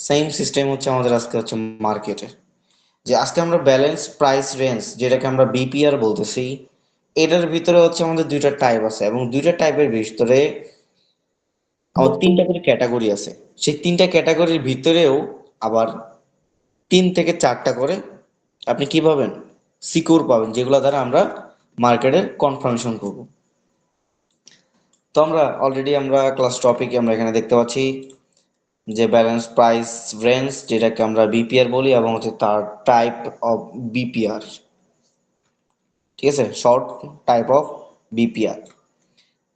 Same system হচ্ছে আমাদের আজকে হচ্ছে মার্কেটের, যে আজকে আমরা ব্যালেন্স প্রাইস রেঞ্জ যেটাকে আমরা বিপিআর বলতেছি, এটার ভিতরে হচ্ছে আমাদের দুইটা টাইপ আছে এবং দুইটা টাইপের ভিতরে আমাদের তিনটা করে ক্যাটাগরি আছে। সেই তিনটা ক্যাটাগরির ভিতরেও আবার তিন থেকে চারটা করে আপনি কি পাবেন, সিকিউর পাবেন, যেগুলো দ্বারা আমরা মার্কেটের কনফার্মেশন করব। তো আমরা ক্লাস টপিকে আমরা এখানে দেখতে পাচ্ছি যে ব্যালেন্স প্রাইস রেঞ্জ যেটাকে আমরা বিপিআর বলি এবং হচ্ছে তার টাইপ অফ বিপিআর। ঠিক আছে, শর্ট টাইপ অফ বিপিআর।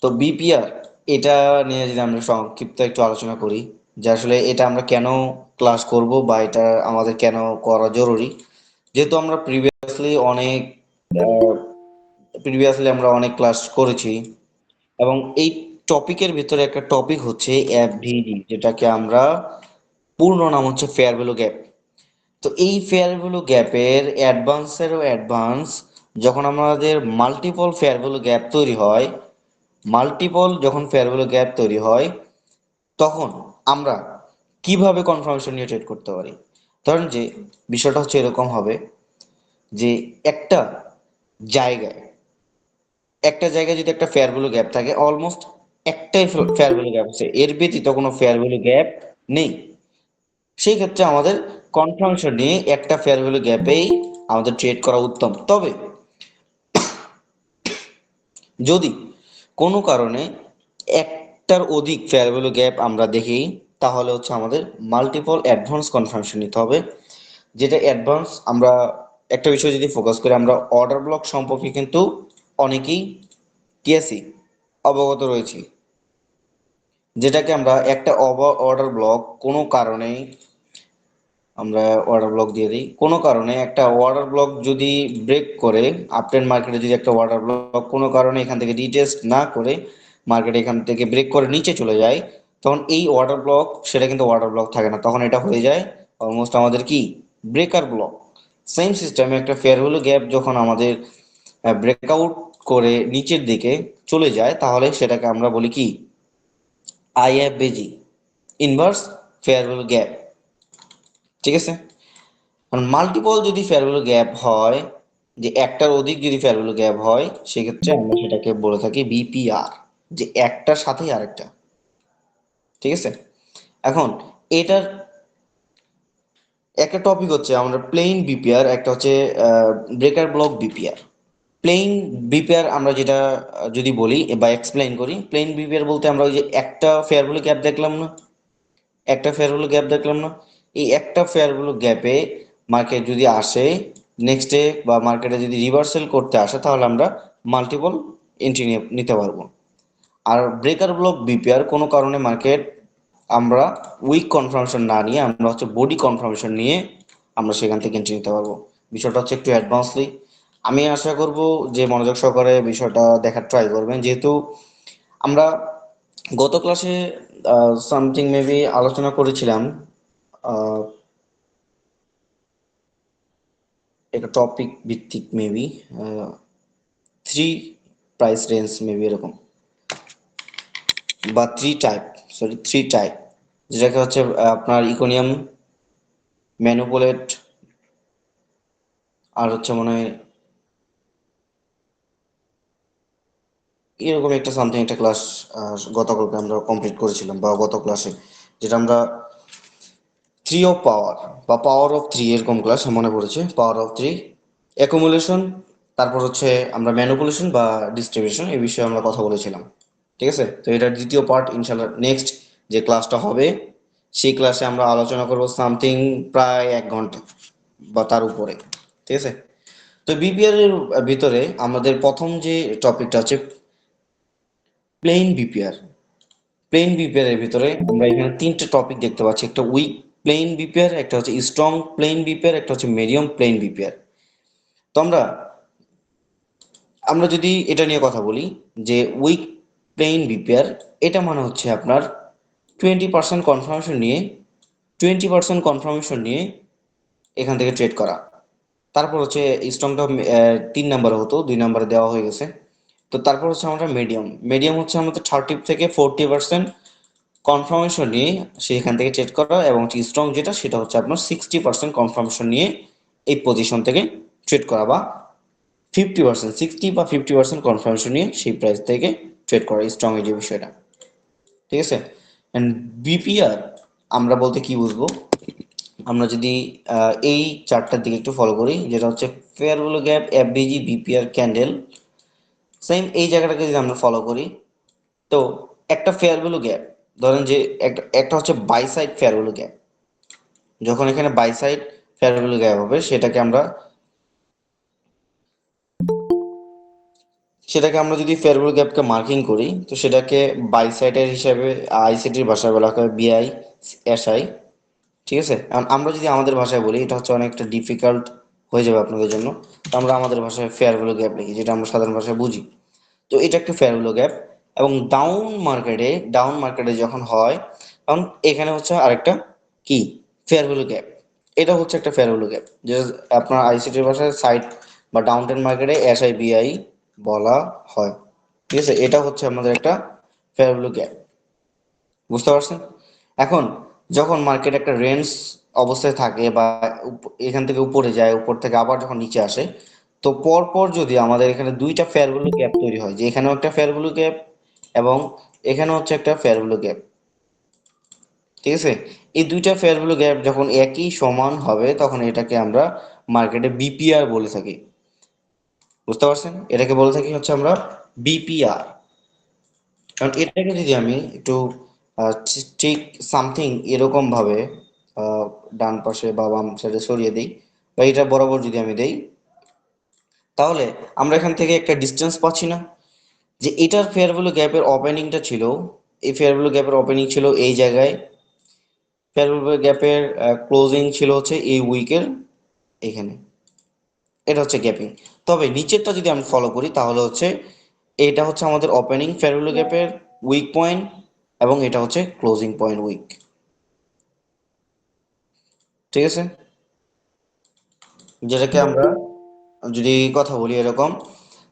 তো বিপিআর এটা নিয়ে যদি আমরা সংক্ষিপ্ত একটু আলোচনা করি, যে আসলে এটা আমরা কেন ক্লাস করব বা এটা আমাদের কেন করা জরুরি। যেহেতু আমরা প্রিভিয়াসলি আমরা অনেক ক্লাস করেছি এবং এই টপিকের ভিতরে একটা টপিক হচ্ছে এফভিজি, যেটাকে আমরা পূর্ণ নাম হচ্ছে ফেয়ার ভ্যালু গ্যাপ। তো এই ফেয়ার ভ্যালু গ্যাপের অ্যাডভান্সেরও অ্যাডভান্স, যখন আমাদের মাল্টিপল ফেয়ার ভ্যালু গ্যাপ তৈরি হয়, যখন ফেয়ার ভ্যালু গ্যাপ তৈরি হয়, তখন আমরা কিভাবে কনফার্মেশন নিয়ে ট্রেড করতে পারি। ধরেন যে বিষয়টা হচ্ছে এরকম হবে যে একটা জায়গায় যদি একটা ফেয়ার ভ্যালু গ্যাপ থাকে, অলমোস্ট একটাই ফেয়ার ভ্যালু গ্যাপ আছে, এর ব্যতীত কোনো ফেয়ার ভ্যালু গ্যাপ নেই। সেই ক্ষেত্রে আমাদের কনফার্মেশন নিয়ে একটা ফেয়ার ভ্যালু গ্যাপেই আমাদের ট্রেড করা উত্তম। তবে যদি কোনো কারণে একটার অধিক ফেয়ার ভ্যালু গ্যাপ আমরা দেখি, তাহলে হচ্ছে আমাদের মাল্টিপল অ্যাডভান্স কনফার্মেশন নিতে হবে। যেটা অ্যাডভান্স আমরা একটা বিষয় যদি ফোকাস করি, আমরা অর্ডার ব্লক সম্পর্কে কিন্তু অনেকেই কি আছি, অবগত রয়েছি। যেটাকে আমরা একটা অর্ডার ব্লক কোনো কারণে আমরা অর্ডার ব্লক দিয়ে দিই, কোনো কারণে একটা অর্ডার ব্লক যদি ব্রেক করে, আপট্রেন্ড মার্কেটে যদি একটা অর্ডার ব্লক কোনো কারণে এখান থেকে রিটেস্ট না করে মার্কেট এখান থেকে ব্রেক করে নিচে চলে যায়, তখন এই অর্ডার ব্লক সেটা কিন্তু অর্ডার ব্লক থাকে না, তখন এটা হয়ে যায় অলমোস্ট আমাদের কি, ব্রেকার ব্লক। সেম সিস্টেমে একটা ফেয়ার ভ্যালু গ্যাপ যখন আমাদের ব্রেকআউট করে নিচের দিকে চলে যায়, তাহলে সেটাকে আমরা বলি কি, আইএফবিজি, ইনভার্স ফেয়ার ভ্যালু গ্যাপ। ঠিক আছে, মাল্টিপল যদি ফেয়ার ভ্যালু গ্যাপ হয়, যে একটার অধিক যদি ফেয়ার ভ্যালু গ্যাপ হয়, সেক্ষেত্রে আমরা সেটাকে বলে থাকি বিপিআর, যে একটার সাথেই আরেকটা। ঠিক আছে, এখন এটার একটা টপিক হচ্ছে আমরা প্লেন বিপিআর, একটা হচ্ছে breaker block BPR. Plain BPR আমরা যেটা যদি বলি বা এক্সপ্লেইন করি, প্লেন বিপিআর বলতে আমরা ওই যে একটা ফেয়ার ভ্যালু গ্যাপ দেখলাম না, এই একটা ফেয়ার ভ্যালু গ্যাপে মার্কেট যদি আসে, নেক্সট ডে বা মার্কেটে যদি রিভার্সাল করতে আসে, তাহলে আমরা মাল্টিপল এন্ট্রি নিতে পারবো। আর ব্রেকার ব্লক বিপিআর কোনো কারণে মার্কেট আমরা উইক কনফার্মেশন না নিয়ে আমরা হচ্ছে বডি কনফার্মেশন নিয়ে আমরা সেখান থেকে এন্ট্রি নিতে পারবো। বিষয়টা হচ্ছে একটু অ্যাডভান্সলি, আমি আশা করব যে মনোযোগ সহকারে বিষয়টা দেখার ট্রাই করবেন। যেহেতু আমরা গত ক্লাসে সামথিং মেবি আলোচনা করেছিলাম, আহ, একটা টপিক ভিত্তিক maybe three price range maybe এরকম, বা থ্রি টাইপ, যেটাকে হচ্ছে আপনার ইকোনিয়াম, ম্যানুপুলেট, আর হচ্ছে মনে হয় এরকম একটা সামথিং একটা ক্লাস গতকালকে আমরা কমপ্লিট করেছিলাম, বা গত ক্লাসে, যেটা আমরা থ্রি অফ পাওয়ার বা পাওয়ার অফ থ্রি এরকম ক্লাস মনে পড়েছে, পাওয়ার অফ থ্রি, অ্যাকুমুলেশন, তারপর হচ্ছে আমরা ম্যানুপুলেশন বা ডিস্ট্রিবিউশন, এই বিষয়ে আমরা কথা বলেছিলাম। ঠিক আছে, তো এটার দ্বিতীয় পার্ট ইনশাল্লাহ নেক্সট যে ক্লাসটা হবে, সেই ক্লাসে আমরা আলোচনা করব সামথিং প্রায় 1 ঘন্টা বা তার উপরে। ঠিক আছে, তো বিপিআর এর ভিতরে আমাদের প্রথম যে টপিকটা হচ্ছে প্লেন বিপিআর। প্লেন বিপিআর এর ভিতরে আমরা এখানে তিনটে টপিক দেখতে পাচ্ছি, একটা উইক প্লেন বিপিআর, একটা হচ্ছে স্ট্রং প্লেন বিপিআর, একটা হচ্ছে মিডিয়াম প্লেন বিপিআর। তো আমরা আমরা যদি এটা নিয়ে কথা বলি, যে উইক প্লেন বিপিআর, এটা মানে হচ্ছে আপনার 20% কনফার্মেশন নিয়ে এখান থেকে ট্রেড করা। তারপর হচ্ছে স্ট্রংটা 3 নাম্বারে হতো, 2 নাম্বারে দেওয়া হয়ে গেছে। তো তারপর হচ্ছে আমরা মিডিয়াম হচ্ছে আমাদের 30 থেকে 40% কনফার্মেশন নিয়ে সেখান থেকে ট্রেড করা, এবং স্ট্রং যেটা সেটা হচ্ছে আপনার 60% কনফার্মেশন নিয়ে এই পজিশন থেকে ট্রেড করা, বা 50%, 60 বা 50% কনফার্মেশন নিয়ে সেই প্রাইস থেকে ট্রেড করা, স্ট্রং এই যে বিষয়টা। ঠিক আছে। অ্যান্ড বিপিআর আমরা বলতে কি বুঝবো, আমরা যদি এই চার্টটার দিকে একটু ফলো করি, যেটা হচ্ছে fair value gap, FBG, BPR candle, same এই জায়গাটাকে যদি আমরা ফলো করি, তো একটা ফেয়ার ভ্যালু গ্যাপ, ধরেন যে একটা একটা হচ্ছে buy side fair value gap. যখন এখানে buy side fair value gap হবে, সেটাকে আমরা যদি ফেয়ার ভ্যালু গ্যাপকে মার্কিং করি, তো সেটাকে বাই সাইডের হিসাবে আইসিটির ভাষায় বলা হয় বিআই এসআই। ঠিক আছে। এখন আমরা যদি আমাদের ভাষায় বলি, এটা হচ্ছে অনেকটা ডিফিকাল্ট হয়ে যাবে আপনাদের জন্য, তো আমরা আমাদের ভাষায় ফেয়ার ভ্যালু গ্যাপ লিখি, যেটা আমরা সাধারণ ভাষায় বুঝি। তো এটা একটা ফেয়ার ভ্যালু গ্যাপ। এবং ডাউন মার্কেটে যখন হয়, তখন এখানে হচ্ছে আরেকটা কি ফেয়ার ভ্যালু গ্যাপ। এটা হচ্ছে একটা ফেয়ার ভ্যালু গ্যাপ, যে আপনার আইসিটির ভাষায় সাইড বা ডাউন টেন মার্কেটে এসআইবিআই বলা হয়। ঠিক আছে, এটা হচ্ছে আমাদের একটা ফেয়ার ভ্যালু গ্যাপ। বুঝতে পারছেন? এখন যখন মার্কেট একটা রেঞ্জ অবস্থায় থাকে, বা এখান থেকে উপরে যায়, উপর থেকে আবার যখন নিচে আসে, তো পর পর যদি আমাদের এখানে দুইটা ফেয়ার ভ্যালু গ্যাপ তৈরি হয়, যে এখানেও একটা ফেয়ার ভ্যালু গ্যাপ এবং এখানেও হচ্ছে একটা ফেয়ার ভ্যালু গ্যাপ। ঠিক আছে। এই দুইটা ফেয়ার ভ্যালু গ্যাপ যখন একই সমান হবে, তখন এটাকে আমরা মার্কেটে বিপিআর বলে থাকি। বুঝতে পারছেন? এটাকে বলে থাকি হচ্ছে আমরা বিপিআর। কারণ এটাকে যদি আমি একটু ঠিক সামথিং এরকম ভাবে আহ, ডান পাশে বা বাম সাইডে সরিয়ে দিই, বা এটা বরাবর যদি আমি দেই, তাহলে আমরা এখান থেকে একটা ডিস্টেন্স পাচ্ছি না, যে এটার ফেয়ার ভ্যালু গ্যাপের ওপেনিংটা ছিল, এই ফেয়ার ভ্যালু গ্যাপের ওপেনিং ছিল এই জায়গায়, ফেয়ার ভ্যালু গ্যাপের ক্লোজিং ছিল হচ্ছে এই উইকের এখানে। এটা হচ্ছে গ্যাপিং। তবে নিচেরটা যদি আমি ফলো করি, তাহলে হচ্ছে এটা হচ্ছে আমাদের ওপেনিং ফেয়ার ভ্যালু গ্যাপের উইক পয়েন্ট, এবং এটা হচ্ছে ক্লোজিং পয়েন্ট উইক। ঠিক আছে। যেটাকে আমরা যদি কথা বলি এরকম,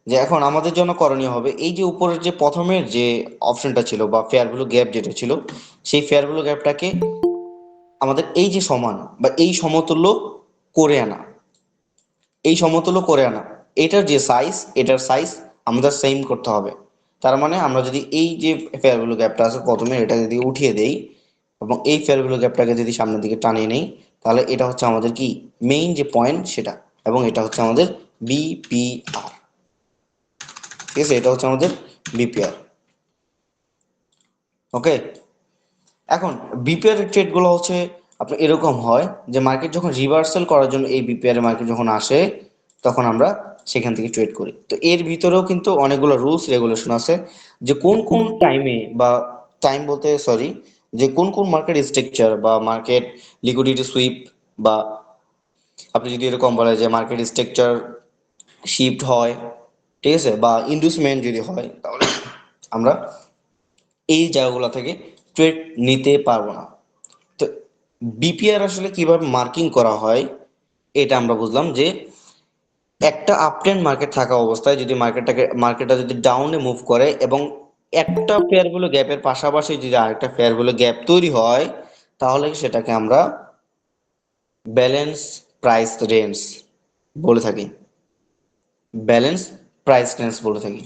যে এখন আমাদের জন্য করণীয় হবে, এই যে উপরের যে প্রথমের যে অপশনটা ছিল বা ফেয়ার ভ্যালু গ্যাপ যেটা ছিল, সেই ফেয়ার ভ্যালু গ্যাপটাকে আমাদের এই যে সমান বা এই সমতুল্য করে আনা, এই সমতুল্য করে আনা, এটার যে সাইজ, এটার সাইজ আমাদের সেম করতে হবে। তার মানে আমরা যদি এই যে ফেয়ার ভ্যালু গ্যাপটা আছে প্রথমে, এটা যদি উঠিয়ে দেই এবং এই ফেয়ার ভ্যালু গ্যাপটাকে যদি সামনের দিকে টানিয়ে নেই, তাহলে এটা হচ্ছে আমাদের কি মেইন যে পয়েন্ট সেটা, এবং এটা হচ্ছে আমাদের বিপিআর। ঠিক আছে, এটা হচ্ছে আমাদের বিপিআর। ওকে। এখন বিপিআর ট্রেড গুলো হচ্ছে আপনার এরকম হয়, যে মার্কেট যখন রিভার্সাল করার জন্য এই বিপিআর মার্কেট যখন আসে, তখন আমরা সেখান থেকে ট্রেড করি। তো এর ভিতরেও কিন্তু অনেকগুলো রুলস রেগুলেশন আছে, যে কোন কোন টাইমে, বা টাইম বলতে সরি, যে কোন কোন মার্কেট স্ট্রাকচার বা মার্কেট লিকুইডিটি সুইপ, বা আপনি যদি এরকম বলে যে মার্কেট স্ট্রাকচার শিফট হয়, ঠিক আছে, বা ইন্ডুসমেন্ট যদি হয়, তাহলে আমরা এই জায়গাগুলো থেকে ট্রেড নিতে পারবো না। তো বিপিআর আসলে কিভাবে মার্কিং করা হয়, এটা আমরা বুঝলাম, যে একটা আপট্রেন্ড মার্কেট থাকা অবস্থায় যদি মার্কেটটা যদি ডাউনে মুভ করে, এবং একটা ফেয়ার ভ্যালু গ্যাপের পাশাপাশি যদি আরেকটা ফেয়ার ভ্যালু গ্যাপ তৈরি হয়, তাহলে সেটাকে আমরা ব্যালেন্স প্রাইস রেঞ্জ বলে থাকি, ব্যালেন্স প্রাইস রেঞ্জ বলে থাকি।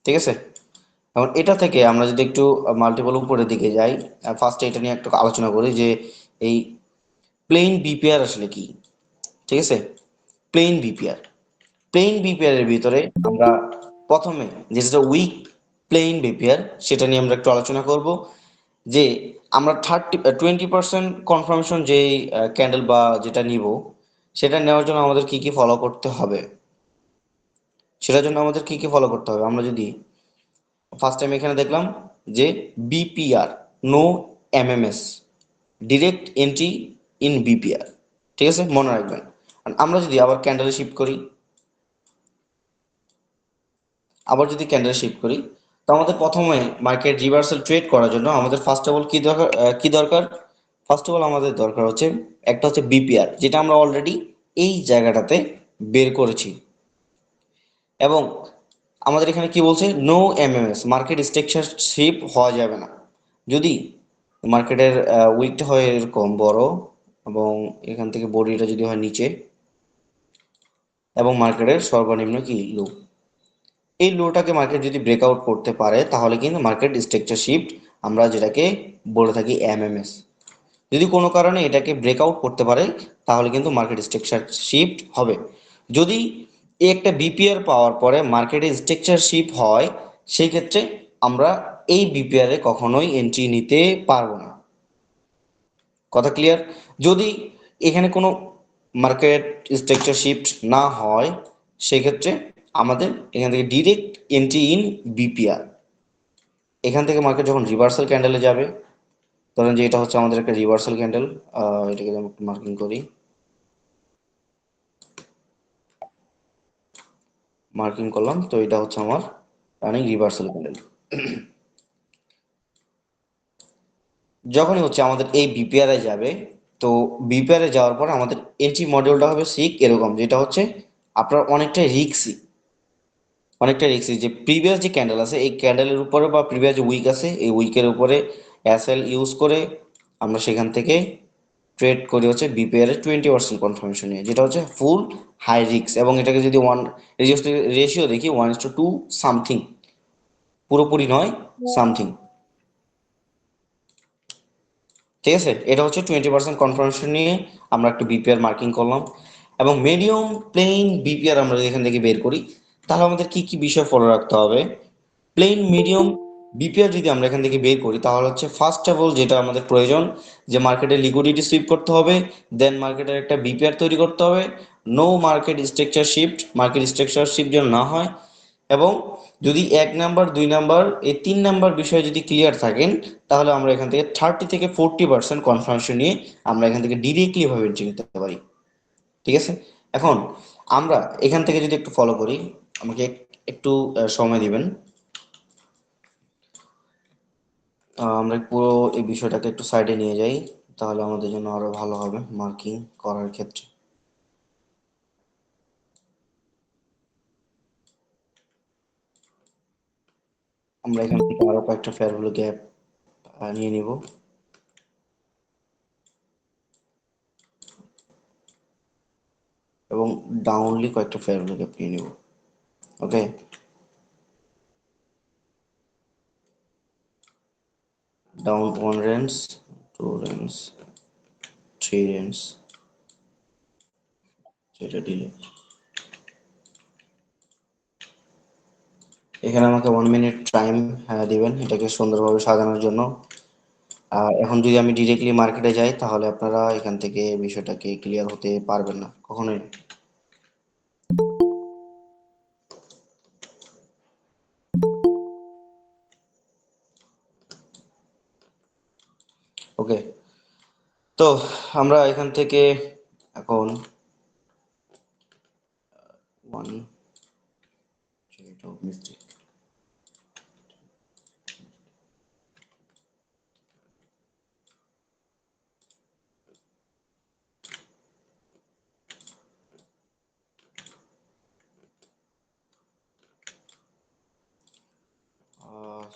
ঠিক আছে। এখন এটা থেকে আমরা যদি একটু মাল্টিপল উপরের দিকে যাই, ফার্স্টে এটা নিয়ে একটু আলোচনা করি, যে এই প্লেন বিপিআর আসলে কি। ঠিক আছে। প্লেন বিপিআর, প্লেন বিপিআর এর ভিতরে আমরা প্রথমে যেটা উইক প্লেন বিপিআর, সেটা নিয়ে আমরা একটু আলোচনা করব, যে আমরা 20% কনফার্মেশন যেই ক্যান্ডেল বা যেটা নিব, সেটা নেওয়ার জন্য আমাদের কি কি ফলো করতে হবে, সেটার জন্য আমাদের কি কি ফলো করতে হবে। আমরা যদি ফার্স্ট টাইম এখানে দেখলাম যে BPR, no MMS, direct entry in BPR. ঠিক আছে, মনে রাখবেন। আর আমরা যদি আবার ক্যান্ডেলে শিফট করি, তো আমাদের প্রথমে মার্কেট রিভার্সাল ট্রেড করার জন্য আমাদের ফার্স্ট অফ অল কি দরকার, ফার্স্ট অফ অল আমাদের দরকার হচ্ছে একটা হচ্ছে বিপিআর, যেটা আমরা অলরেডি এই জায়গাটাতে বের করেছি। এবং আমাদের এখানে কি বলছে, no MMS, market structure shift হওয়া যাবে না। যদি মার্কেটের উইকটা হয় এরকম বড়, এবং এখান থেকে বডিটা যদি হয় নিচে, এবং মার্কেটের সর্বনিম্ন কি লো, এই লোটাকে মার্কেট যদি ব্রেকআউট করতে পারে তাহলে কিন্তু মার্কেট স্ট্রাকচার শিফট, আমরা যেটাকে বলে থাকি এমএমএস। যদি কোনো কারণে এটাকে ব্রেকআউট করতে পারে তাহলে কিন্তু মার্কেট স্ট্রাকচার শিফট হবে। যদি একটা বিপিআর পাওয়ার পরে মার্কেটে স্ট্রাকচার শিফট হয়, সেই ক্ষেত্রে আমরা এই বিপিআর এ কখনোই এন্ট্রি নিতে পারবো না। কথা ক্লিয়ার? যদি এখানে কোনো মার্কেট স্ট্রাকচার শিফট না হয়, সেক্ষেত্রে আমাদের এখান থেকে ডিরেক্ট এন্ট্রি ইন বিপিআর। এখান থেকে মার্কেট যখন রিভার্সাল ক্যান্ডেলে যাবে, ধরেন যে এটা হচ্ছে আমাদের একটা রিভার্সাল ক্যান্ডেল, এটাকে আমি একটু মার্কিং করি, মার্কিং করলাম, তো এটা হচ্ছে আমার রানিং রিভার্সাল ক্যান্ডেল। যখনই হচ্ছে আমাদের এই বিপিআর এ যাবে, তো বিপিআর এ যাওয়ার পর আমাদের এন্ট্রি মডিউলটা হবে সিক এরকম, যেটা হচ্ছে আপনার অনেকটা রিক্সি যে প্রিভিয়াস যে ক্যান্ডেল আছে এই ক্যান্ডেলের উপরে, বা প্রিভিয়াস যে উইক আছে এই উইকের উপরে এসএল ইউজ করে আমরা সেখান থেকে ট্রেড করি হচ্ছে বিপিআর এর 20% কনফার্মেশন নিয়ে, যেটা হচ্ছে ফুল হাই রিক্স। এবং এটাকে যদি রেশিও দেখি 1:2 সামথিং, পুরোপুরি নয়, সামথিং। ঠিক আছে, এটা হচ্ছে 20% কনফার্মেশন নিয়ে আমরা একটা বিপিআর মার্কিং করলাম। এবং মিডিয়াম প্লেন বিপিআর আমরা যদি এখান থেকে বের করি, তাহলে আমাদের কি কি বিষয় ফলো রাখতে হবে। প্লেন মিডিয়াম বিপিআর যদি আমরা এখান থেকে বের করি, তাহলে হচ্ছে ফার্স্ট অফ অল যেটা আমাদের প্রয়োজন, যে মার্কেটে লিকুইডিটি সুইপ করতে হবে, দেন মার্কেটের একটা বিপিআর তৈরি করতে হবে, no market structure shift, market structure shift যেন না হয়। এবং যদি 1 নাম্বার 2 নাম্বার এই 3 নাম্বার বিষয়ে যদি ক্লিয়ার থাকেন, তাহলে আমরা এখান থেকে 30 থেকে 40% কনফার্মেশন নিয়ে আমরা এখান থেকে ডিরেক্টলি ভাবে এন্ট্রি নিতে পারি। ঠিক আছে, এখন আমরা এখান থেকে যদি একটু ফলো করি, আমাকে একটু সময় দিবেন। আমরা পুরো এই বিষয়টাকে একটু সাইডে নিয়ে যাই, তাহলে আমাদের জন্য আরো ভালো হবে মার্কিং করার ক্ষেত্রে। আমরা এখান থেকে আরো কয়েকটা ফেয়ার ভ্যালু গ্যাপ নিয়ে নিব, এবং ডাউনলি কয়েকটা ফেয়ার ভ্যালু গ্যাপ নিয়ে নিব। ওকে, ডাউন 1 রেঞ্জ, 2 রেঞ্জ, 3 রেঞ্জ, সেটা দিলে এখানে আমাকে 1 মিনিট টাইম দিবেন এটাকে সুন্দরভাবে সাজানোর জন্য। এখন যদি আমি ডিরেক্টলি মার্কেটে যাই, তাহলে আপনারা এখান থেকে বিষয়টাকে ক্লিয়ার হতে পারবেন না কখনোই। ওকে, তো আমরা এখান থেকে এখন ওয়ান মিস্টেক,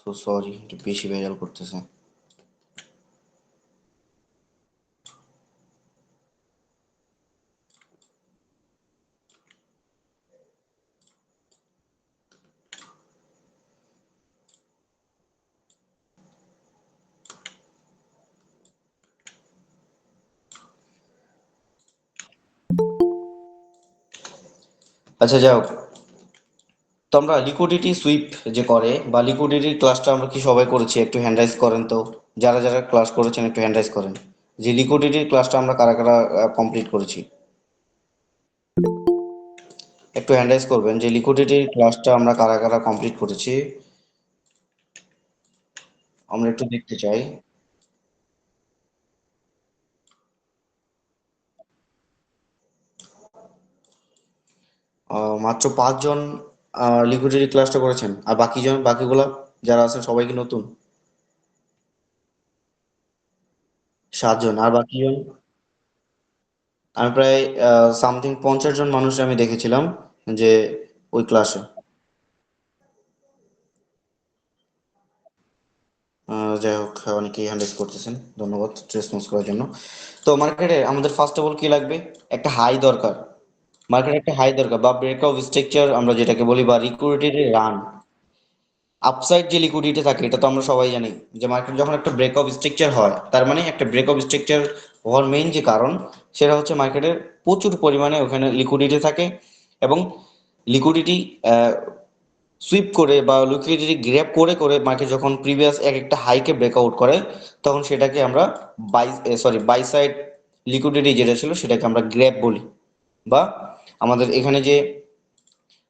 সো সরি, একটু বেশি ভেজাল করতেছে। আচ্ছা, যাই হোক, তো আমরা লিকুইডিটি সুইপ যে করে, বা লিকুইডিটি ক্লাসটা আমরা কি সবাই করেছি? একটু হ্যান্ড রাইজ করেন তো, যারা যারা ক্লাস করেছেন একটু হ্যান্ড রাইজ করেন, যে লিকুইডিটির ক্লাসটা আমরা কারা কারা কমপ্লিট করেছি। একটু হ্যান্ড রাইজ করবেন যে লিকুইডিটির ক্লাসটা আমরা কারা কারা কমপ্লিট করেছি, আমরা একটু দেখতে চাই। মাত্র 5 জন লিকুইডিটি ক্লাসটা করেছেন, আর বাকিগুলা যারা আছেন সবাই কি নতুন? 7 জন, আর বাকিজন? আমি প্রায় সামথিং 50 জন মানুষ আমি দেখেছিলাম যে ওই ক্লাসে। যাই হোক, অনেকেই হ্যান্ড রেজ করতেছেন, ধন্যবাদ রেসপন্স করার জন্য। তো মার্কেটে আমাদের ফার্স্ট অফ অল কি লাগবে? একটা হাই দরকার। মার্কেটে একটা হাই দরকার বা ব্রেকআউট স্ট্রাকচার আমরা যেটাকে বলি, বা লিকুইডিটি রান। আপসাইড যে লিকুইডিটি থাকে এটা তো আমরা সবাই জানি, যে মার্কেট যখন একটা ব্রেকআপ স্ট্রাকচার হয়, তার মানে একটা ব্রেকআপ স্ট্রাকচার হওয়ার মেইন যে কারণ, সেটা হচ্ছে মার্কেটের প্রচুর পরিমাণে ওখানে লিকুইডিটি থাকে, এবং লিকুইডিটি সুইপ করে বা লিকুইডিটি গ্র্যাব করে করে মার্কেট যখন প্রিভিয়াস এক একটা হাইকে ব্রেকআউট করে, তখন সেটাকে আমরা বাই সাইড লিকুইডিটি যেটা ছিল সেটাকে আমরা গ্র্যাব বলি, বা আমাদের এখানে যে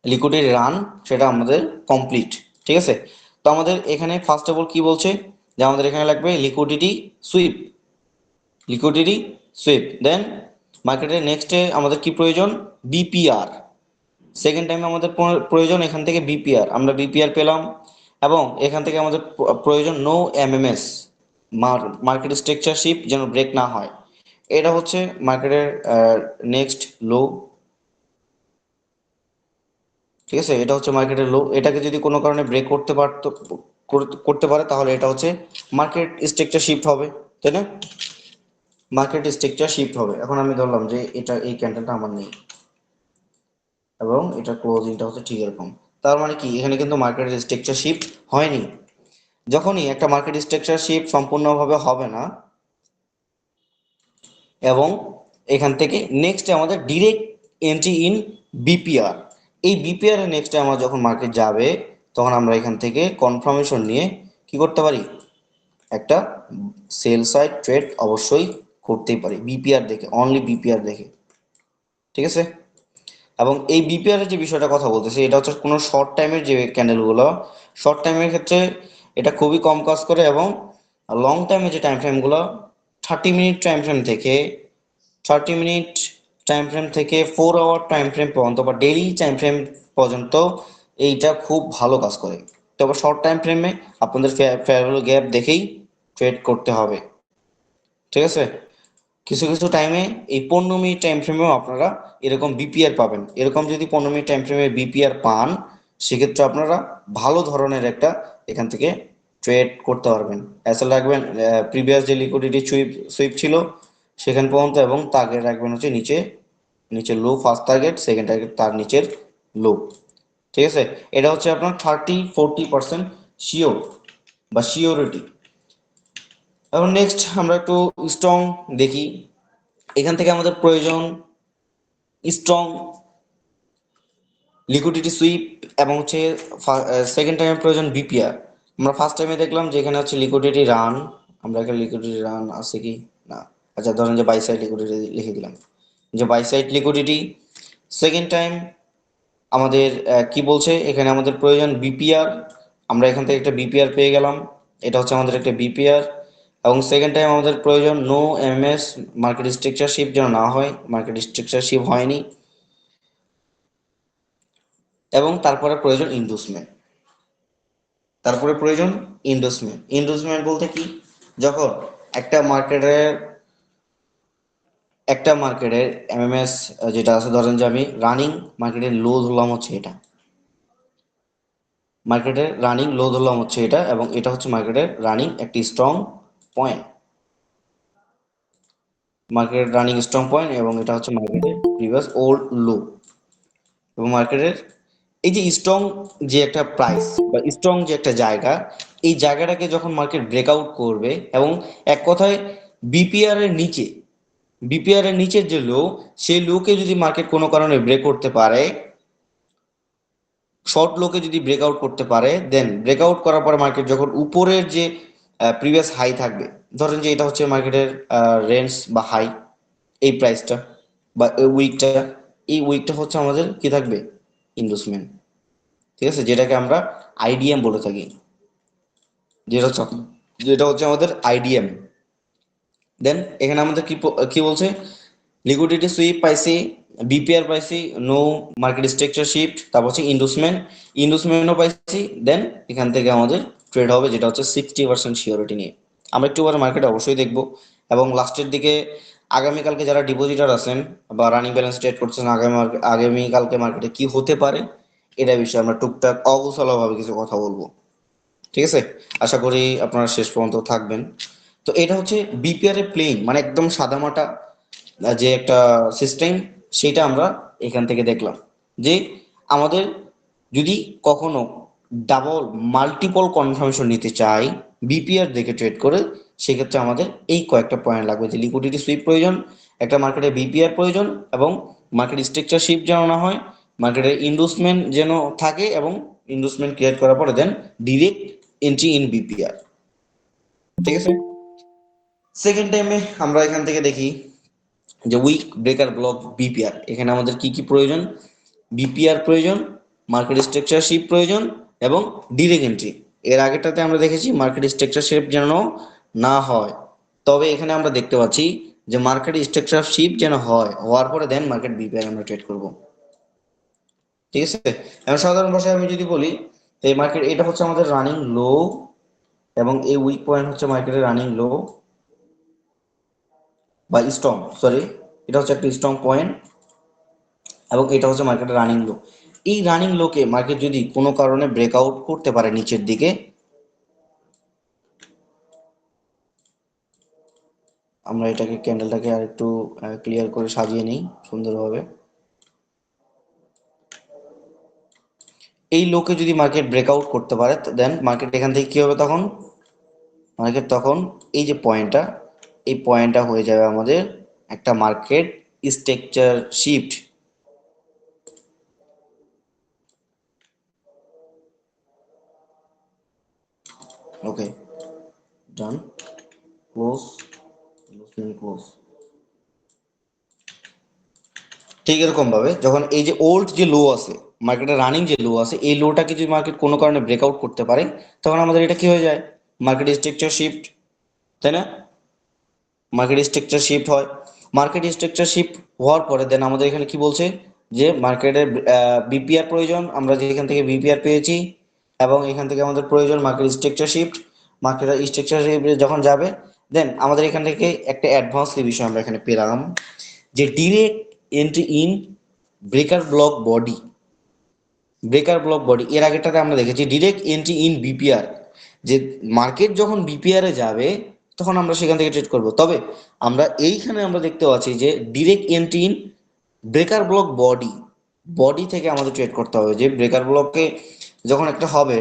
লিকুইডিটি রান সেটা আমাদের কমপ্লিট। ঠিক আছে, তো আমাদের এখানে ফার্স্ট অফ অল কি বলছে, যে আমাদের এখানে লাগবে লিকুইডিটি সুইপ। লিকুইডিটি সুইপ, দেন মার্কেটের নেক্সটে আমাদের কি প্রয়োজন? বিপিআর। সেকেন্ড টাইমে আমাদের প্রয়োজন এখান থেকে বিপিআর, আমরা বিপিআর পেলাম। এবং এখান থেকে আমাদের প্রয়োজন no MMS, market structure shift যেন ব্রেক না হয়। এটা হচ্ছে মার্কেটের নেক্সট লো। ঠিক আছে, এটা হচ্ছে মার্কেটের লো। এটাকে যদি কোনো কারণে ব্রেক করতে পারতো, করতে পারে, তাহলে এটা হচ্ছে মার্কেট স্ট্রাকচার শিফট হবে, তাই না? মার্কেট স্ট্রাকচার শিফট হবে। এখন আমি ধরলাম যে এটা, এই ক্যান্ডেলটা আমার নেই, এবং এটা ক্লোজিংটা হচ্ছে ঠিক এরকম। তার মানে কি, এখানে কিন্তু মার্কেটের স্ট্রাকচার শিফট হয়নি। যখনই একটা মার্কেট স্ট্রাকচার শিফট সম্পূর্ণভাবে হবে না, এবং এখান থেকে নেক্সট আমাদের ডিরেক্ট এন্ট্রি ইন বিপিআর, এই বিপিআর এর নেক্সটে আমরা যখন মার্কেট যাবে, তখন আমরা এখান থেকে কনফার্মেশন নিয়ে কি করতে পারি? একটা সেল সাইড ট্রেড অবশ্যই করতেই পারি, বিপিআর দেখে, অনলি বিপিআর দেখে। ঠিক আছে, এবং এই বিপিআর এর যে বিষয়টা কথা বলতেছি, এটা হচ্ছে কোনো শর্ট টাইমের যে ক্যান্ডেলগুলো, শর্ট টাইমের ক্ষেত্রে এটা খুবই কম কাজ করে, এবং লং টাইমের যে টাইম ফ্রেমগুলো, 30 মিনিট টাইম ফ্রেম থেকে 30 মিনিট টাইম ফ্রেম থেকে 4 আওয়ার টাইম ফ্রেম পর্যন্ত, বা ডেইলি টাইম ফ্রেম পর্যন্ত এইটা খুব ভালো কাজ করে। তবে শর্ট টাইম ফ্রেমে আপনাদের ফেয়ার ভ্যালু গ্যাপ দেখেই ট্রেড করতে হবে। ঠিক আছে, কিছু কিছু টাইমে এই 15 মিনিট টাইম ফ্রেমেও আপনারা এরকম বিপিআর পাবেন। এরকম যদি 15 মিনিট টাইম ফ্রেমে বিপিআর পান, সেক্ষেত্রে আপনারা ভালো ধরনের একটা এখান থেকে ট্রেড করতে পারবেন। অ্যাসে রাখবেন প্রিভিয়াস যে লিকুইডিটি সুইপ সুইপ ছিল সেখান পর্যন্ত, এবং টার্গেট রাখবেন হচ্ছে নিচে, নিচে লো ফার্স্ট টার্গেট, সেকেন্ড টার্গেট তার নিচের লো। ঠিক আছে, এটা হচ্ছে আপনার 30-40% শিওর বা শিওরিটি। এখন নেক্সট আমরা একটু স্ট্রং দেখি। এখান থেকে আমাদের প্রয়োজন স্ট্রং লিকুইডিটি সুইপ, এবং হচ্ছে সেকেন্ড টাইমে প্রয়োজন বিপিআর। আমরা ফার্স্ট টাইমে দেখলাম যে এখানে হচ্ছে লিকুইডিটি রান, আমরা এখানে লিকুইডিটি রান আছে কি না, আচ্ছা ধরেন যে বাই সাইড লিকুইডিটি লিখে দিলাম, যে buy side liquidity. Second time আমাদের কি বলছে, এখানে আমাদের প্রয়োজন বিপিআর, আমরা এখান থেকে একটা বিপিআর পেয়ে গেলাম, এটা হচ্ছে আমাদের একটা বিপিআর। এবং সেকেন্ড টাইম আমাদের প্রয়োজন no MS, market structure shift যেন না হয়, মার্কেট স্ট্রাকচার শিপ হয়নি। এবং তারপরে প্রয়োজন ইনডোসমেন্ট, তারপরে প্রয়োজন ইনডোসমেন্ট। ইনডোসমেন্ট বলতে কি, যখন একটা মার্কেটের, এমএমএস যেটা আছে, ধরেন যে আমি রানিং মার্কেটের লো ধরলাম হচ্ছে এটা, মার্কেটের রানিং লো ধরলাম হচ্ছে এটা, এবং এটা হচ্ছে মার্কেটের রানিং একটি স্ট্রং পয়েন্ট, মার্কেটের রানিং স্ট্রং পয়েন্ট, এবং এটা হচ্ছে মার্কেটের প্রিভিয়াস ওল্ড লো। এবং মার্কেটের এই যে স্ট্রং যে একটা প্রাইস বা স্ট্রং যে একটা জায়গা, এই জায়গাটাকে যখন মার্কেট ব্রেকআউট করবে, এবং এক কথায় বিপিআর এর নিচে, বিপিআর এর নিচের যে লো, সেই লোকে যদি মার্কেট কোনো কারণে ব্রেক করতে পারে, শর্ট লোকে যদি ব্রেকআউট করতে পারে, দেন ব্রেকআউট করার পরে মার্কেট যখন উপরের যে প্রিভিয়াস হাই থাকবে, ধরেন যে এটা হচ্ছে মার্কেটের রেঞ্জ বা হাই, এই প্রাইসটা বা উইকটা, এই উইকটা হচ্ছে আমাদের কি থাকবে? ইনভেস্টমেন্ট। ঠিক আছে, যেটাকে আমরা আইডিএম বলে থাকি, যেটা হচ্ছে আমাদের আইডিএম। দেন এখানে আমাদের কি কি বলছে, লিকুইডিটি সুইপ পাইছি, বিপিআর পাইছি, নো মার্কেট স্ট্রাকচার শিফট, তারপর হচ্ছে ইন্ডোসমেন্ট, ইন্ডোসমেন্টও পাইছি। দেন এখান থেকে আমাদের ট্রেড হবে যেটা হচ্ছে 60% সিওরিটি নিয়ে। আমরা একটু পরে মার্কেটে অবশ্যই দেখবো, এবং লাস্টের দিকে আগামীকালকে যারা ডিপোজিটার আছেন বা রানিং ব্যালেন্স ট্রেড করছেন, আগামীকালকে মার্কেটে কি হতে পারে, এটা বিষয়ে আমরা টুকটাক অগোছালো ভাবে কিছু কথা বলবো। ঠিক আছে, আশা করি আপনারা শেষ পর্যন্ত থাকবেন। তো এটা হচ্ছে বিপিআর এর প্লেন, মানে একদম সাদামাটা যে একটা সিস্টেম, সেটা আমরা এখান থেকে দেখলাম যে আমাদের যদি কখনো ডাবল মাল্টিপল কনফার্মেশন নিতে চাই বিপিআর দেখে ট্রেড করে, সেক্ষেত্রে আমাদের এই কয়েকটা পয়েন্ট লাগবে যে লিকুইডিটি সুইপ প্রয়োজন, একটা মার্কেটে বিপিআর প্রয়োজন, এবং মার্কেট স্ট্রাকচার শিফট যেন না হয়, মার্কেটের ইন্ডুসমেন্ট যেন থাকে, এবং ইন্ডুসমেন্ট ক্রিয়েট করার পরে দেন ডিরেক্ট এন্ট্রি ইন বিপিআর। ঠিক আছে, সেকেন্ড টাইমে আমরা এখান থেকে দেখি যে উইক ব্রেকার ব্লক বিপিআর, এখানে আমাদের কি কি প্রয়োজন, বিপিআর প্রয়োজন, মার্কেট স্ট্রাকচার শিফট প্রয়োজন, এবং ডিরেক্ট এন্ট্রি। এর আগেরটাতে আমরা দেখেছি মার্কেট স্ট্রাকচার শিফট যেন না হয়, তবে এখানে আমরা দেখতে পাচ্ছি যে মার্কেট স্ট্রাকচার শিফট যেন হয়, হওয়ার পরে দেন মার্কেট বিপিআর আমরা ট্রেড করব। ঠিক আছে, এখন সাধারণ ভাষায় আমি যদি বলি, এই মার্কেট এটা হচ্ছে আমাদের রানিং লো, এবং এই উইক পয়েন্ট হচ্ছে মার্কেটের রানিং লো বা স্ট্রং, সরি, এটা হচ্ছে একটা স্ট্রং পয়েন্ট, এবং এটা হচ্ছে মার্কেটের রানিং লো। এই রানিং লোকে মার্কেট যদি কোনো কারণে ব্রেকআউট করতে পারে নিচের দিকে, আমরা এটাকে ক্যান্ডেলটাকে আর একটু ক্লিয়ার করে সাজিয়ে নিই সুন্দরভাবে। এই লোকে যদি মার্কেট ব্রেকআউট করতে পারে, দেন মার্কেট এখান থেকে কি হবে, তখন মার্কেট তখন এই যে পয়েন্টটা, এই পয়েন্টটা হয়ে যাবে আমাদের একটা মার্কেট স্ট্রাকচার শিফট। ওকে, ডান, ক্লোজ, ক্লোজ। ঠিক এরকম ভাবে যখন এই যে ওল্ড যে লো আছে, মার্কেটের রানিং যে লো আছে, এই লোটাকে যদি মার্কেট কোনো কারণে ব্রেকআউট করতে পারে, তখন আমাদের এটা কি হয়ে যায়, মার্কেট স্ট্রাকচার শিফট, তাই না? মার্কেট স্ট্রাকচার শিফট হয়, মার্কেট স্ট্রাকচার শিফট হওয়ার পরে দেন আমাদের এখানে কি বলছে যে মার্কেটের বিপিআর প্রয়োজন, আমরা যেখান থেকে বিপিআর পেয়েছি, এবং এখান থেকে আমাদের প্রয়োজন market structure shift. Market structure shift যখন যাবে, দেন আমাদের এখান থেকে একটা অ্যাডভান্স বিষয় আমরা এখানে পেলাম যে direct entry in breaker block body. Breaker block body এর আগেরটাতে আমরা দেখেছি ডিরেক্ট এন্ট্রি ইন বিপিআর, যে মার্কেট যখন বিপিআর এ যাবে তখন আমরা সেখান থেকে ট্রেড করব। তবে আমরা এইখানে আমরা দেখতে পাচ্ছি যে direct entry in breaker block body, body থেকে আমাদের ট্রেড করতে হবে, যে ব্রেকার ব্লকে যখন একটা হবে,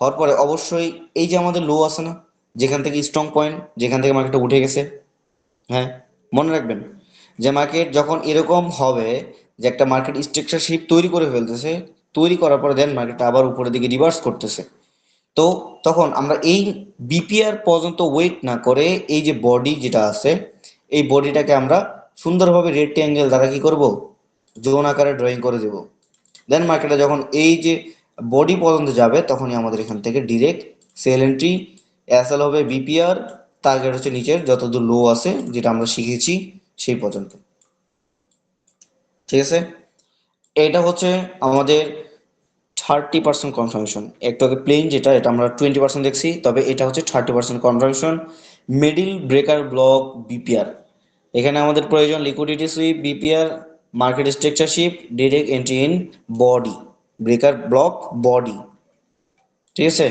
হওয়ার পরে অবশ্যই এই যে আমাদের লো আছে না, যেখান থেকে স্ট্রং পয়েন্ট, যেখান থেকে মার্কেটটা উঠে গেছে, হ্যাঁ, মনে রাখবেন যে মার্কেট যখন এরকম হবে যে একটা মার্কেট স্ট্রাকচার শিপ তৈরি করে ফেলতেছে, তৈরি করার পরে দেন মার্কেটটা আবার উপরের দিকে রিভার্স করতেছে, তো তখন আমরা এই বিপিআর পর্যন্ত ওয়েট না করে এই যে বডি যেটা আছে, এই বডিটাকে আমরা সুন্দরভাবে রেক্ট্যাঙ্গেল দ্বারা কি করব, জোন আকারে ড্রয়িং করে দেব। দেন মার্কেটে যখন এই যে বডি পর্যন্ত যাবে, তখনই আমাদের এখান থেকে ডিরেক্ট সেল এন্ট্রি, এসএল হবে বিপিআর, টার্গেট হচ্ছে নিচের যতদূর লো আছে যেটা আমরা শিখেছি সেই পর্যন্ত। ঠিক আছে, এটা হচ্ছে আমাদের 30% কনফার্মেশন। একটু আগে প্লেন যেটা, এটা আমরা 20% দেখছি, তবে এটা হচ্ছে 30% confirmation. Middle breaker block BPR, এখানে আমাদের প্রয়োজন liquidity sweep BPR, market structure shift, direct entry in body, breaker block body. ঠিক আছে,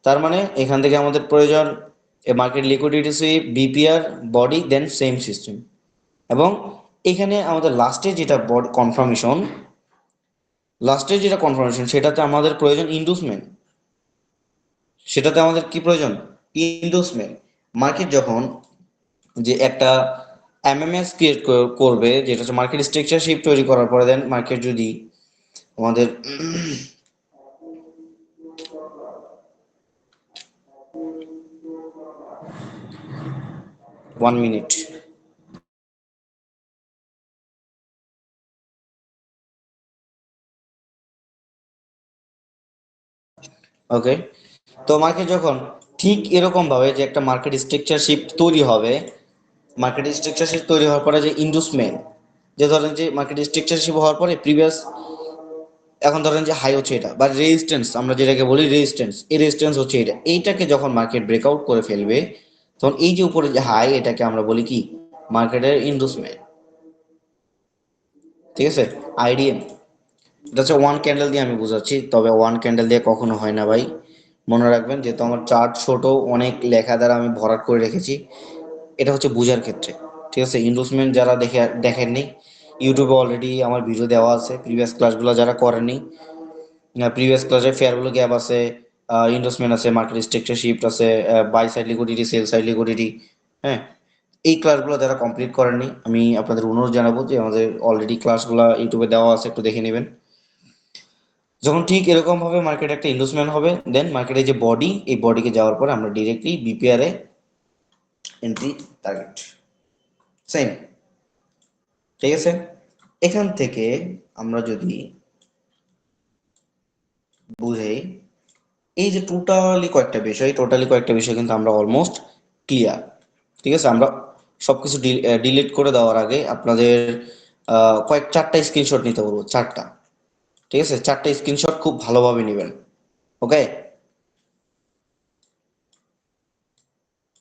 তার মানে এখান থেকে আমাদের প্রয়োজন market liquidity sweep BPR body, then same system. এবং এখানে আমাদের কনফার্মেশন লাস্টের যেটা কনফার্মেশন সেটাতে আমাদের প্রয়োজন ইন্ডুসমেন্ট, সেটাতে আমাদের কি প্রয়োজন, ইন্ডুসমেন্ট। মার্কেট যখন যে একটা এমএমএস ক্রিয়েট করবে, যেটা হচ্ছে মার্কেট স্ট্রাকচার শিফট তৈরি করার পরে দেন মার্কেট যদি আমাদের 1 মিনিট, ওকে, তো মার্কেট যখন ঠিক এরকম ভাবে যে একটা মার্কেট স্ট্রাকচার শিফট তৈরি হবে, মার্কেট স্ট্রাকচার শিফট তৈরি হওয়ার পরে যে ইন্ডুসমেন্ট, যে ধরেন যে মার্কেট স্ট্রাকচার শিফট হওয়ার পরে প্রিভিয়াস, এখন ধরেন যে হাই হচ্ছে এটা, বা রেজিস্ট্যান্স আমরা যেটাকে বলি রেজিস্ট্যান্স, এই রেজিস্ট্যান্স হচ্ছে এটা, এইটাকে যখন মার্কেট ব্রেকআউট করে ফেলবে, তখন এই যে উপরে যে হাই, এটাকে আমরা বলি কি, মার্কেটের ইন্ডুসমেন্ট। ঠিক আছে, আইডিএম, এটা হচ্ছে ওয়ান ক্যান্ডেল দিয়ে আমি বুঝাচ্ছি, তবে ওয়ান ক্যান্ডেল দিয়ে কখনো হয় না ভাই, মনে রাখবেন, যেহেতু আমার চার্ট ছোট, অনেক লেখা দ্বারা আমি ভরাট করে রেখেছি, এটা হচ্ছে বোঝার ক্ষেত্রে। ঠিক আছে, ইন্ডোসমেন্ট যারা দেখেননি, ইউটিউবে অলরেডি আমার ভিডিও দেওয়া আছে, প্রিভিয়াস ক্লাসগুলো যারা করেননি, প্রিভিয়াস ক্লাসে ফেয়ার ভ্যালু গ্যাপ আছে, ইন্ডোসমেন্ট আছে, মার্কেট স্ট্রাকচার শিফট আছে, buy side liquidity, sell side liquidity. হ্যাঁ, এই ক্লাসগুলো যারা কমপ্লিট করেননি, আমি আপনাদের অনুরোধ জানাবো যে আমাদের অলরেডি ক্লাসগুলো ইউটিউবে দেওয়া আছে, একটু দেখে নেবেন। যখন ঠিক এরকম ভাবে মার্কেট একটা ইনভেস্টমেন্ট হবে, দেন মার্কেটে যে বডি, এই বডিকে যাওয়ার পরে আমরা ডিরেক্টলি বিপিআর এ এন্ট্রি টার্গেট সেম। ঠিক আছে, এখান থেকে আমরা যদি বুঝাই, এই যে টোটালি কয়েকটা বিষয় কিন্তু আমরা অলমোস্ট ক্লিয়ার। ঠিক আছে, আমরা সবকিছু ডিলিট করে দেওয়ার আগে আপনাদের চারটা স্ক্রিনশট নিতে বলবো, চারটা। ঠিক আছে, চারটা স্ক্রিনশট খুব ভালোভাবে নেবেন। ওকে,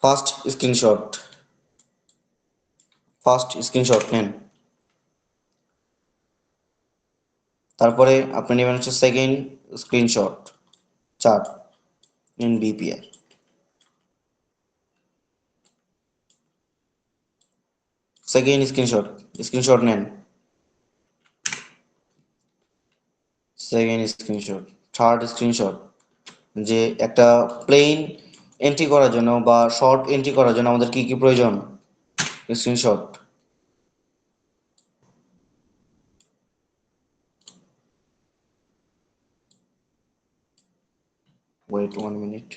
ফার্স্ট স্ক্রিনশট, নেন। তারপরে আপনি নেবেন হচ্ছে second screenshot, chart in BPR. Second screenshot নেন। সেকেন্ড স্ক্রিনশট, থার্ড স্ক্রিনশট, যে একটা প্লেন এন্ট্রি করার জন্য বা শর্ট এন্ট্রি করার জন্য আমাদের কি কি প্রয়োজন, স্ক্রিনশট। Wait 1 minute.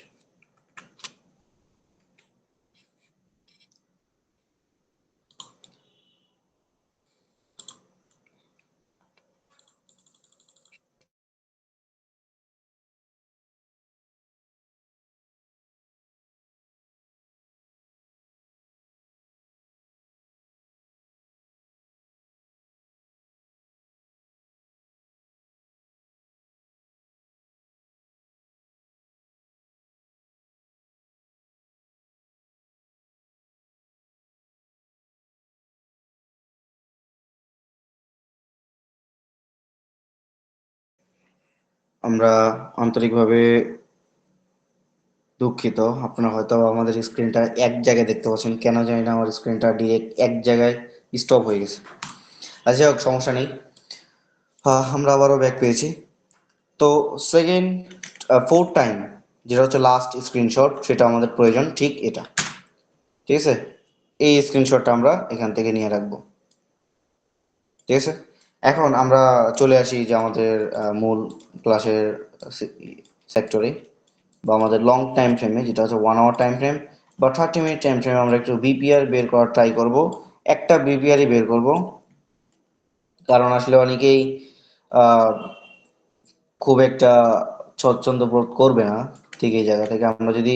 আমরা আন্তরিকভাবে দুঃখিত, আপনারা হয়তো আমাদের স্ক্রিনটা এক জায়গায় দেখতে পাচ্ছেন, কেন জানি না আমার স্ক্রিনটা ডিরেক্ট এক জায়গায় স্টপ হয়ে গেছে। আচ্ছা, যাই হোক, সমস্যা নেই। আমরা আবারও ব্যাক পেয়েছি। তো সেকেন্ড, ফোর্থ টাইম, যেটা হচ্ছে লাস্ট স্ক্রিনশট, সেটা আমাদের প্রয়োজন ঠিক এটা। ঠিক আছে, এই স্ক্রিনশটটা আমরা এখান থেকে নিয়ে রাখবো। ঠিক আছে, এখন আমরা চলে আসি যে আমাদের মূল ক্লাসের সেক্টরে, বা আমাদের লং টাইম ফ্রেমে, যেটা হচ্ছে 1 আওয়ার টাইম ফ্রেম বা 30 মিনিট টাইম ফ্রেমে আমরা একটু বিপিআর বের করার ট্রাই করব। একটা বিপিআরই বের করব, কারণ আসলে অনেকেই আহ, খুব একটা স্বচ্ছন্দ বোধ করবে না। ঠিক এই জায়গা থেকে আমরা যদি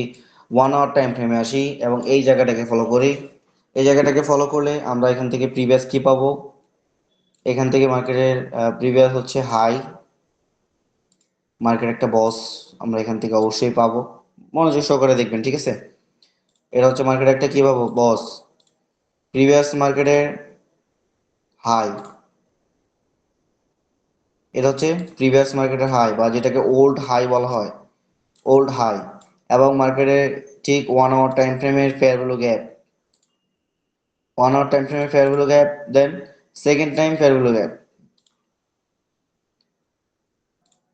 1 আওয়ার টাইম ফ্রেমে আসি এবং এই জায়গাটাকে ফলো করি, এই জায়গাটাকে ফলো করলে আমরা এখান থেকে প্রিভিয়াস কি পাবো, এখান থেকে মার্কেটের প্রিভিয়াস হচ্ছে হাই, মার্কেট একটা বস আমরা এখান থেকে অবশ্যই পাবো। মনোযোগ সহকারে দেখবেন, ঠিক আছে। এটা হচ্ছে মার্কেট একটা কি পাবো, বস, প্রিভিয়াস মার্কেটের হাই। এটা হচ্ছে প্রিভিয়াস মার্কেটের হাই, বা যেটাকে ওল্ড হাই বলা হয়, ওল্ড হাই। এবং মার্কেটের ঠিক 1 আওয়ার টাইম ফ্রেমের fair value gap, 1 hour time ফ্রেমের fair value gap, then second time fair value gap,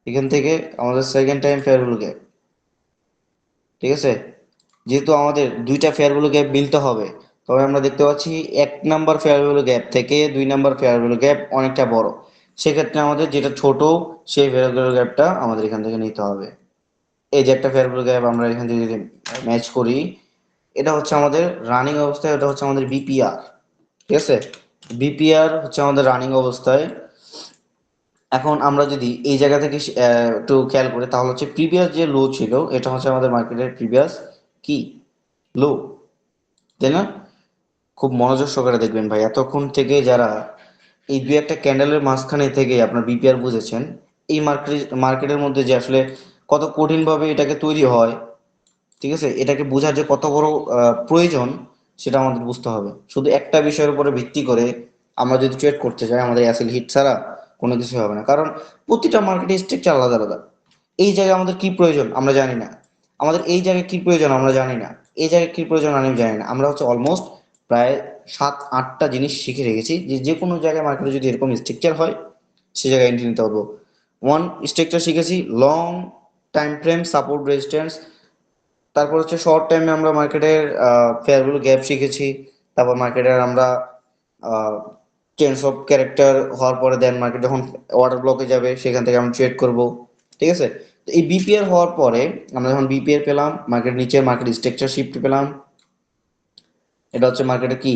এখান থেকে আমাদের second time fair value gap. ঠিক আছে, যেহেতু আমাদের দুইটা ফেয়ার ভ্যালু গ্যাপ মিলতে হবে, তবে আমরা দেখতে পাচ্ছি 1 নাম্বার ফেয়ার ভ্যালু গ্যাপ থেকে 2 নাম্বার ফেয়ার ভ্যালু গ্যাপ অনেকটা বড়। সেক্ষেত্রে আমাদের যেটা ছোট, সেই ফেয়ার ভ্যালু গ্যাপটা আমাদের এখান থেকে নিতে হবে। এই যে একটা ফেয়ার ভ্যালু গ্যাপ আমরা এখান থেকে যদি ম্যাচ করি, এটা হচ্ছে আমাদের রানিং অবস্থায়, এটা হচ্ছে আমাদের বিপিআর। ঠিক আছে, বিপিআর হচ্ছে আমাদের রানিং অবস্থায়। এখন আমরা যদি এই জায়গা থেকে একটু খেয়াল করি, তাহলে হচ্ছে প্রিভিয়াস যে লো ছিল, এটা হচ্ছে আমাদের মার্কেটের প্রিভিয়াস কি লো, তাই না? খুব মনোযোগ সহকারে দেখবেন ভাই, এতক্ষণ থেকে যারা এই দুই একটা ক্যান্ডেলের মাঝখানে থেকে আপনার বিপিআর বুঝেছেন, এই মার্কেটের মধ্যে যে আসলে কত কঠিন ভাবে এটাকে তৈরি হয়, ঠিক আছে, এটাকে বোঝার যে কত বড় প্রয়োজন, সেটা আমাদের বুঝতে হবে। শুধু একটা বিষয়ের উপরে ভিত্তি করে আমরা যদি ট্রেড করতে যাই, আমাদের অ্যাসেল হিট ছাড়া কোনো কিছু হবে না, কারণ প্রতিটা মার্কেটের স্ট্রাকচার আলাদা আলাদা। এই জায়গায় আমাদের কি প্রয়োজন আমরা জানি না, আমাদের এই জায়গায় কি প্রয়োজন আমরা জানি না, এই জায়গায় কি প্রয়োজন আমি জানি না। আমরা হচ্ছে অলমোস্ট প্রায় 7-8টা জিনিস শিখে রেখেছি যে যে কোনো জায়গায় মার্কেটে যদি এরকম স্ট্রাকচার হয় সে জায়গায় এন্ট্রি নিতে পারবো। ওয়ান স্ট্রাকচার শিখেছি long time frame support resistance, তারপর হচ্ছে শর্ট টাইমে আমরা মার্কেটের ফেয়ার ভ্যালু গ্যাপ শিখেছি, তারপর মার্কেটের আমরা চেঞ্জ অফ ক্যারেক্টার হওয়ার পরে দেন মার্কেট যখন অর্ডার ব্লকে যাবে সেখান থেকে আমরা ট্রেড করব। ঠিক আছে, তো এই বিপিআর হওয়ার পরে আমরা যখন বিপিআর পেলাম, মার্কেট নিচে মার্কেট স্ট্রাকচার শিফট পেলাম, এটা হচ্ছে মার্কেটে কি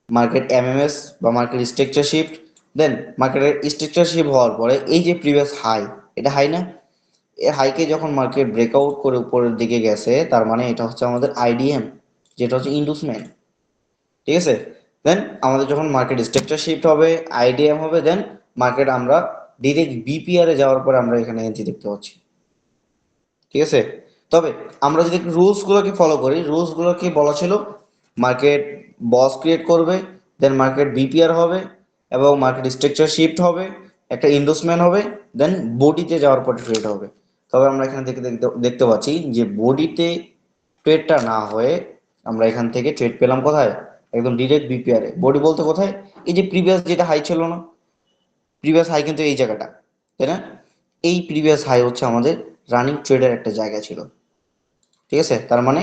মার্কেট এমএমএস বা মার্কেট স্ট্রাকচার শিফট। দেন মার্কেটের স্ট্রাকচার শিফট হওয়ার পরে এই যে প্রিভিয়াস হাই, এটা হাই না, এই হাইকে যখন মার্কেট ব্রেকআউট করে উপরের দিকে গেছে তার মানে এটা হচ্ছে আমাদের আইডিএম, যেটা হচ্ছে ইন্ডুসমেন্ট। ঠিক আছে, দেন আমাদের যখন মার্কেট স্ট্রাকচার শিফট হবে, আইডিএম হবে, দেন মার্কেট আমরা ডিরেক্ট বিপিআর এ যাওয়ার পরে আমরা এখানে এন্ট্রি দেখতে পাচ্ছি। ঠিক আছে, তবে আমরা যদি রুলস গুলোকে ফলো করি, রুলস গুলোকে বলা ছিল মার্কেট বস ক্রিয়েট করবে, দেন মার্কেট বিপিআর হবে এবং মার্কেট স্ট্রাকচার শিফট হবে, একটা ইন্ডোসমেন্ট হবে, দেন বডিতে যাওয়ার পরে ট্রেড হবে। তবে আমরা এখানে দেখতে দেখতে দেখতে পাচ্ছি যে বডিতে ট্রেডটা না হয়ে আমরা এখান থেকে ট্রেড পেলাম কোথায়, একদম ডিরেক্ট বিপিআর এ। বডি বলতে কোথায়, এই যে প্রিভিয়াস যেটা হাই ছিল না, প্রিভিয়াস হাই কিন্তু এই জায়গাটা, তাই না? এই প্রিভিয়াস হাই হচ্ছে আমাদের রানিং ট্রেডের একটা জায়গা ছিল। ঠিক আছে, তার মানে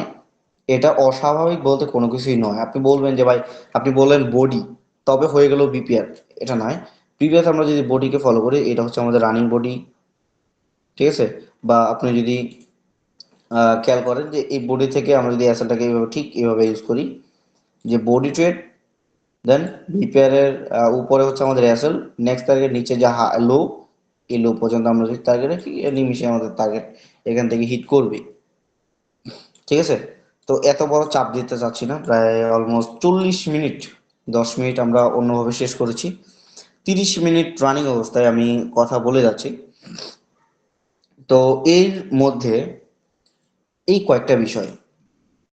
এটা অস্বাভাবিক বলতে কোনো কিছুই নয়। আপনি বলবেন যে ভাই আপনি বললেন বডি তবে হয়ে গেল বিপিআর, এটা নয়। প্রিভিয়াস আমরা যদি বডিকে ফলো করি এটা হচ্ছে আমাদের রানিং বডি। ঠিক আছে, বা আপনি যদি খেয়াল করেন যে এই বডি থেকে আমরা যদি অ্যাসেলটাকে এইভাবে ঠিক এইভাবে ইউজ করি যে বডি ট্রেড, দেন বিপিআর এর উপরে হচ্ছে আমাদের অ্যাসেল, নেক্সট টার্গেট নিচে যা লো, এই লো পর্যন্ত আমরা যদি টার্গেট রাখি এর নিমিশে আমাদের টার্গেট এখান থেকে হিট করবে। ঠিক আছে, তো এত বড় চাপ দিতে চাচ্ছি না, প্রায় অলমোস্ট 40 মিনিট, 10 মিনিট আমরা অন্যভাবে শেষ করেছি, 30 মিনিট রানিং অবস্থায় আমি কথা বলে যাচ্ছি। তো এর মধ্যে এই কয়েকটা বিষয়